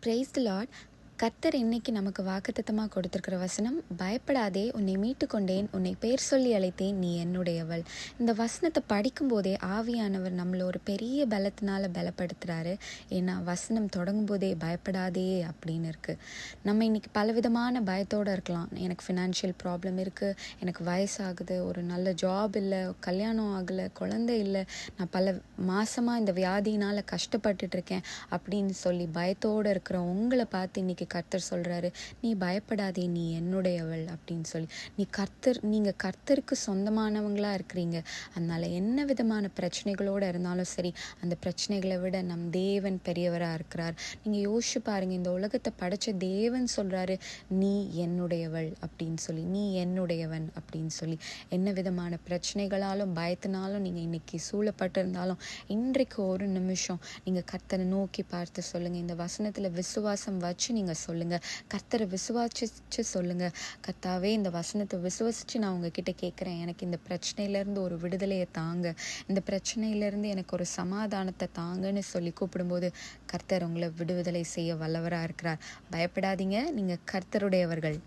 Praise the Lord. கர்த்தர் இன்னைக்கு நமக்கு வாக்குத்தத்தமாக கொடுத்துருக்கிற வசனம், பயப்படாதே, உன்னை மீட்டு கொண்டேன், உன்னை பேர் சொல்லி அழைத்தேன், நீ என்னுடையவள். இந்த வசனத்தை படிக்கும்போதே ஆவியானவர் நம்மள ஒரு பெரிய பலத்தினால பலப்படுத்துகிறாரு. ஏன்னா வசனம் தொடங்கும் போதே பயப்படாதே அப்படின்னு இருக்குது. நம்ம இன்னைக்கு பலவிதமான பயத்தோடு இருக்கலாம். எனக்கு ஃபினான்ஷியல் ப்ராப்ளம் இருக்குது, எனக்கு வயசாகுது, ஒரு நல்ல ஜாப் இல்லை, கல்யாணம் ஆகலை, குழந்தை இல்லை, நான் பல மாதமாக இந்த வியாதியினால் கஷ்டப்பட்டுட்ருக்கேன் அப்படின்னு சொல்லி பயத்தோடு இருக்கிற உங்களை பார்த்து இன்னைக்கு கர்த்தர் சொல்கிறாரு, நீ பயப்படாதே, நீ என்னுடையவள் அப்படின்னு சொல்லி. நீங்கள் கர்த்தருக்கு சொந்தமானவங்களாக இருக்கிறீங்க. அதனால் என்ன விதமான பிரச்சனைகளோடு இருந்தாலும் சரி, அந்த பிரச்சனைகளை விட நம் தேவன் பெரியவராக இருக்கிறார். நீங்கள் யோசிச்சு பாருங்கள், இந்த உலகத்தை படைச்ச தேவன் சொல்கிறாரு, நீ என்னுடையவள் அப்படின்னு சொல்லி, நீ என்னுடையவன் அப்படின்னு சொல்லி. என்ன விதமான பிரச்சனைகளாலும் பயத்தினாலும் நீங்கள் இன்னைக்கு சூழப்பட்டிருந்தாலும் இன்றைக்கு ஒரு நிமிஷம் நீங்கள் கர்த்தரை நோக்கி பார்த்து சொல்லுங்கள். இந்த வசனத்தில் விசுவாசம் வச்சு நீங்கள் சொல்லுங்கள். கர்த்தரை விசுவாசிச்சு சொல்லுங்கள். கர்த்தாவே, இந்த வசனத்தை விசுவாசிச்சு நான் உங்ககிட்ட கேட்குறேன், எனக்கு இந்த பிரச்சனையிலேருந்து ஒரு விடுதலையை தாங்க, இந்த பிரச்சனையிலேருந்து எனக்கு ஒரு சமாதானத்தை தாங்கன்னு சொல்லி கூப்பிடும்போது கர்த்தர் உங்களை விடுதலை செய்ய வல்லவராக இருக்கிறார். பயப்படாதீங்க, நீங்கள் கர்த்தருடையவர்கள்.